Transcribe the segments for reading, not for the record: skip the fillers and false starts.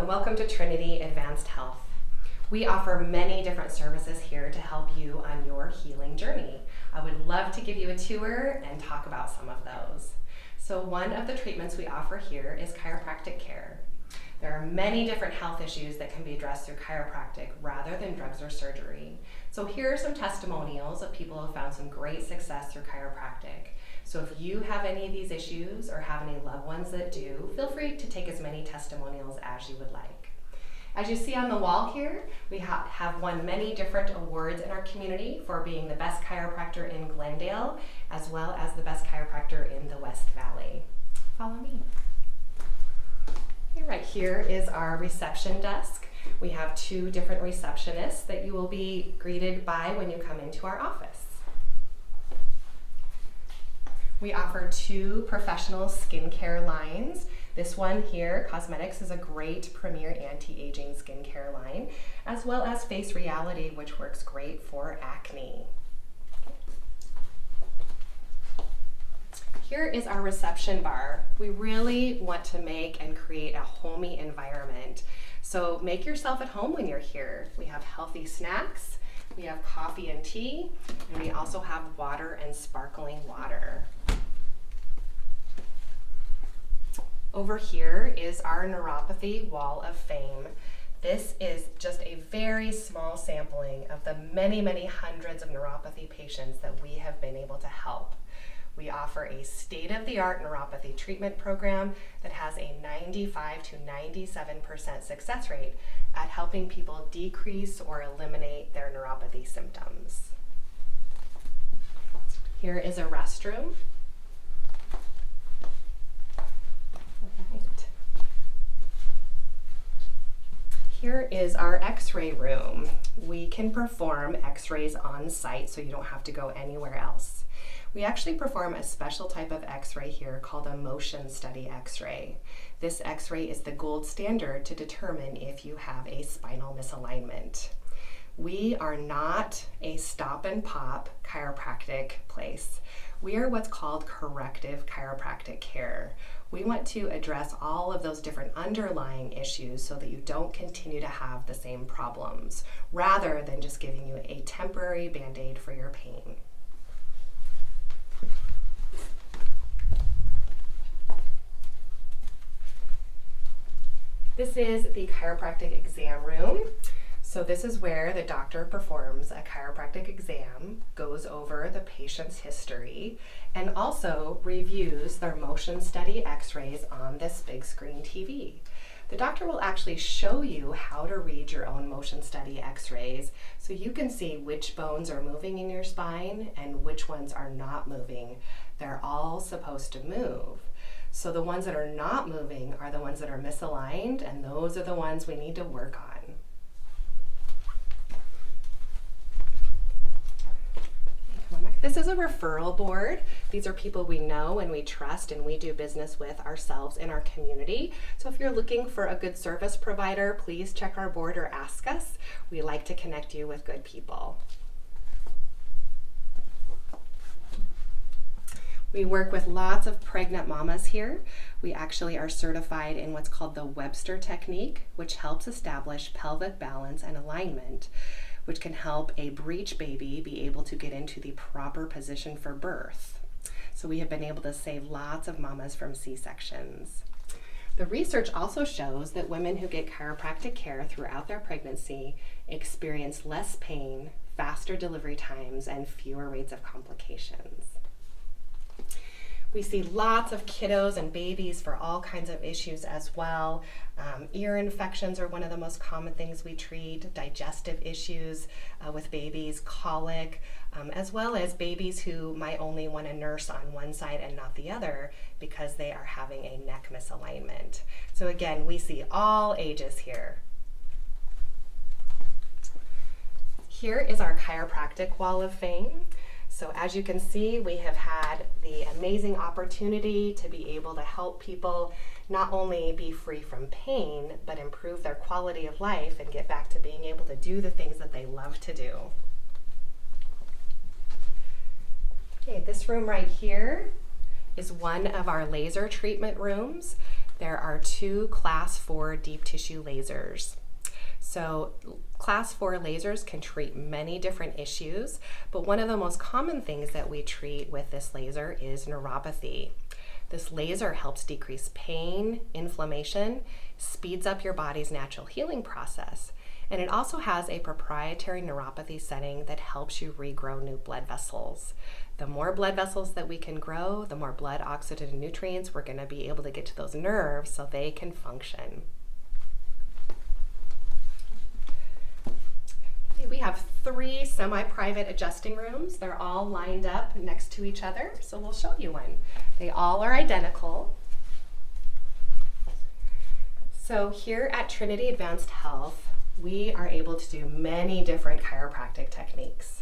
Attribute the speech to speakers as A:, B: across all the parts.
A: and welcome to Trinity Advanced Health. We offer many different services here to help you on your healing journey. I would love to give you a tour and talk about some of those. So one of the treatments we offer here is chiropractic care. There are many different health issues that can be addressed through chiropractic rather than drugs or surgery. So here are some testimonials of people who have found some great success through chiropractic. So if you have any of these issues or have any loved ones that do, feel free to take as many testimonials as you would like. As you see on the wall here, we have won many different awards in our community for being the best chiropractor in Glendale, as well as the best chiropractor in the West Valley. Follow me. Right here is our reception desk. We have 2 different receptionists that you will be greeted by when you come into our office. We offer 2 professional skincare lines. This one here, Cosmetics, is a great premier anti-aging skincare line, as well as Face Reality, which works great for acne. Here is our reception bar. We really want to make and create a homey environment. So make yourself at home when you're here. We have healthy snacks, we have coffee and tea, and we also have water and sparkling water. Over here is our neuropathy wall of fame. This is just a very small sampling of the many, many hundreds of neuropathy patients that we have been able to help. We offer a state-of-the-art neuropathy treatment program that has a 95 to 97% success rate at helping people decrease or eliminate their neuropathy symptoms. Here is a restroom. Here is our x-ray room. We can perform x-rays on site so you don't have to go anywhere else. We actually perform a special type of x-ray here called a motion study x-ray. This x-ray is the gold standard to determine if you have a spinal misalignment. We are not a stop and pop chiropractic place. We are what's called corrective chiropractic care. We want to address all of those different underlying issues so that you don't continue to have the same problems, rather than just giving you a temporary band-aid for your pain. This is the chiropractic exam room. So this is where the doctor performs a chiropractic exam, goes over the patient's history, and also reviews their motion study x-rays on this big screen TV. The doctor will actually show you how to read your own motion study x-rays so you can see which bones are moving in your spine and which ones are not moving. They're all supposed to move. So the ones that are not moving are the ones that are misaligned, and those are the ones we need to work on. This is a referral board. These are people we know and we trust and we do business with ourselves in our community. So if you're looking for a good service provider, please check our board or ask us. We like to connect you with good people. We work with lots of pregnant mamas here. We actually are certified in what's called the Webster technique, which helps establish pelvic balance and alignment, which can help a breech baby be able to get into the proper position for birth. So we have been able to save lots of mamas from C-sections. The research also shows that women who get chiropractic care throughout their pregnancy experience less pain, faster delivery times, and fewer rates of complications. We see lots of kiddos and babies for all kinds of issues as well. Ear infections are one of the most common things we treat, digestive issues with babies, colic, as well as babies who might only want to nurse on one side and not the other because they are having a neck misalignment. So again, we see all ages here. Here is our chiropractic wall of fame. So as you can see, we have had the amazing opportunity to be able to help people not only be free from pain, but improve their quality of life and get back to being able to do the things that they love to do. Okay, this room right here is one of our laser treatment rooms. there are 2 class 4 deep tissue lasers. So class 4 lasers can treat many different issues, but one of the most common things that we treat with this laser is neuropathy. This laser helps decrease pain, inflammation, speeds up your body's natural healing process, and it also has a proprietary neuropathy setting that helps you regrow new blood vessels. The more blood vessels that we can grow, the more blood, oxygen, and nutrients we're going to be able to get to those nerves so they can function. We have 3 semi-private adjusting rooms. They're all lined up next to each other, so we'll show you one. They all are identical. So here at Trinity Advanced Health, we are able to do many different chiropractic techniques.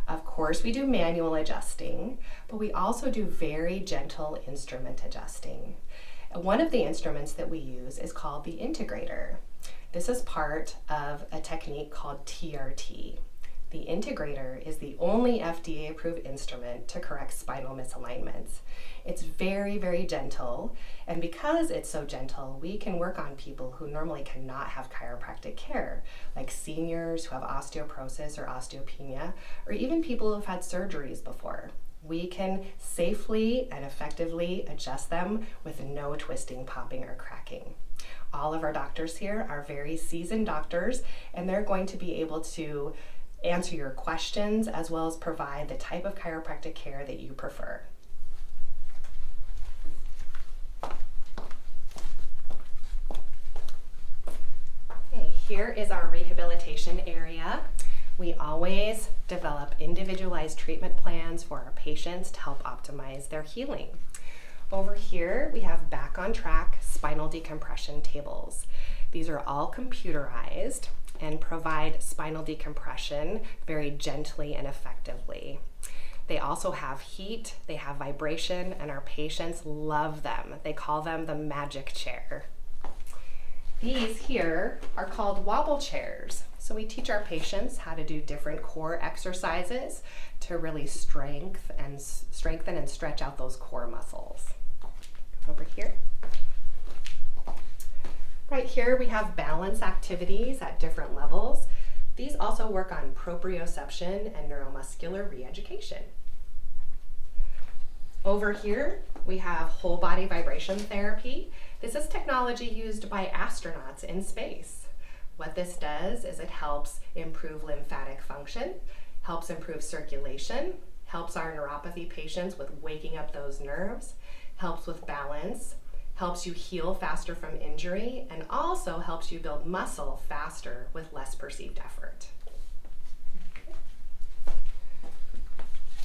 A: Of course, we do manual adjusting, but we also do very gentle instrument adjusting. One of the instruments that we use is called the integrator. This is part of a technique called TRT. The integrator is the only FDA-approved instrument to correct spinal misalignments. It's very, very gentle, and because it's so gentle, we can work on people who normally cannot have chiropractic care, like seniors who have osteoporosis or osteopenia, or even people who've had surgeries before. We can safely and effectively adjust them with no twisting, popping, or cracking. All of our doctors here are very seasoned doctors, and they're going to be able to answer your questions as well as provide the type of chiropractic care that you prefer. Okay, here is our rehabilitation area. We always develop individualized treatment plans for our patients to help optimize their healing. Over here, we have back on track spinal decompression tables. These are all computerized and provide spinal decompression very gently and effectively. They also have heat, they have vibration, and our patients love them. They call them the magic chair. These here are called wobble chairs. So we teach our patients how to do different core exercises to really strengthen and stretch out those core muscles. Over here. Right here we have balance activities at different levels. These also work on proprioception and neuromuscular re-education. Over here we have whole body vibration therapy. This is technology used by astronauts in space. What this does is it helps improve lymphatic function, helps improve circulation, helps our neuropathy patients with waking up those nerves, helps with balance, helps you heal faster from injury, and also helps you build muscle faster with less perceived effort.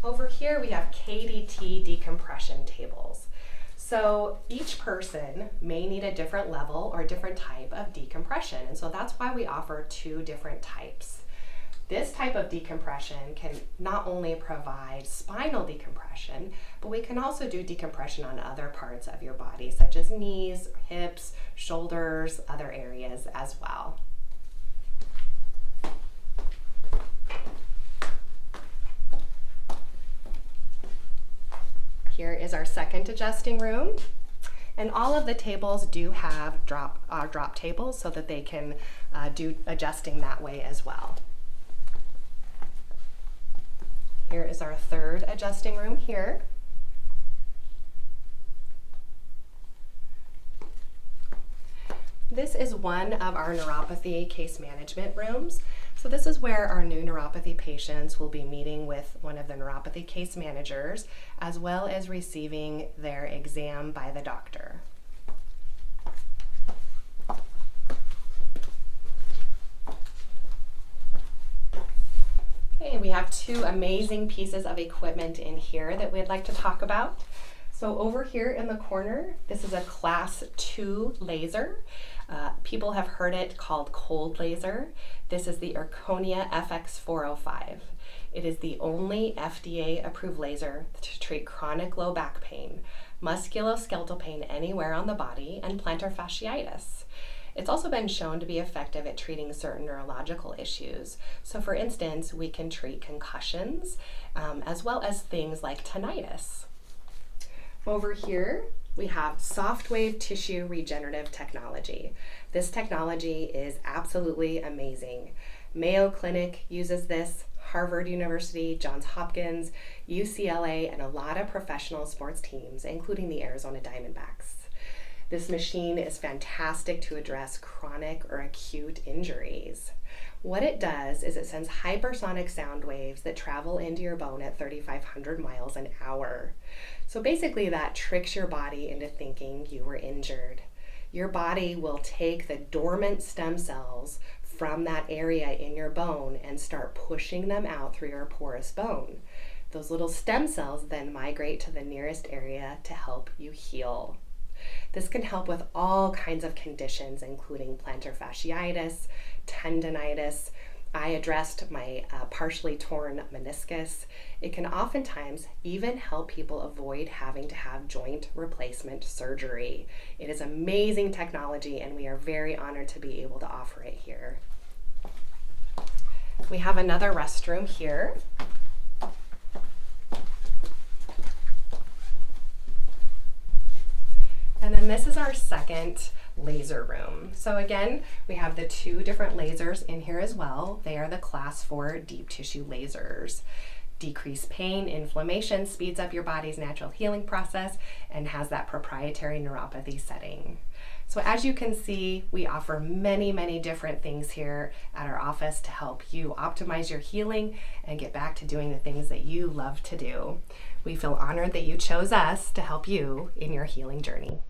A: Over here we have KDT decompression tables. So each person may need a different level or a different type of decompression, and so that's why we offer 2 different types. This type of decompression can not only provide spinal decompression, but we can also do decompression on other parts of your body, such as knees, hips, shoulders, other areas as well. Here is our second adjusting room. And all of the tables do have drop tables so that they can do adjusting that way as well. Here is our third adjusting room here. This is one of our neuropathy case management rooms. So this is where our new neuropathy patients will be meeting with one of the neuropathy case managers, as well as receiving their exam by the doctor. Okay, we have 2 amazing pieces of equipment in here that we'd like to talk about. So over here in the corner, this is a class 2 laser. People have heard it called cold laser. This is the Erconia FX405. It is the only FDA-approved laser to treat chronic low back pain, musculoskeletal pain anywhere on the body, and plantar fasciitis. It's also been shown to be effective at treating certain neurological issues. So for instance, we can treat concussions as well as things like tinnitus. Over here, we have soft wave tissue regenerative technology. This technology is absolutely amazing. Mayo Clinic uses this, Harvard University, Johns Hopkins, UCLA, and a lot of professional sports teams, including the Arizona Diamondbacks. This machine is fantastic to address chronic or acute injuries. What it does is it sends hypersonic sound waves that travel into your bone at 3,500 miles an hour. So basically that tricks your body into thinking you were injured. Your body will take the dormant stem cells from that area in your bone and start pushing them out through your porous bone. Those little stem cells then migrate to the nearest area to help you heal. This can help with all kinds of conditions, including plantar fasciitis, tendonitis. I addressed my partially torn meniscus. It can oftentimes even help people avoid having to have joint replacement surgery. It is amazing technology, and we are very honored to be able to offer it here. We have another restroom here. And then this is our second laser room. So again, we have the two different lasers in here as well. They are the class 4 deep tissue lasers. Decrease pain, inflammation, speeds up your body's natural healing process, and has that proprietary neuropathy setting. So as you can see, we offer many, many different things here at our office to help you optimize your healing and get back to doing the things that you love to do. We feel honored that you chose us to help you in your healing journey.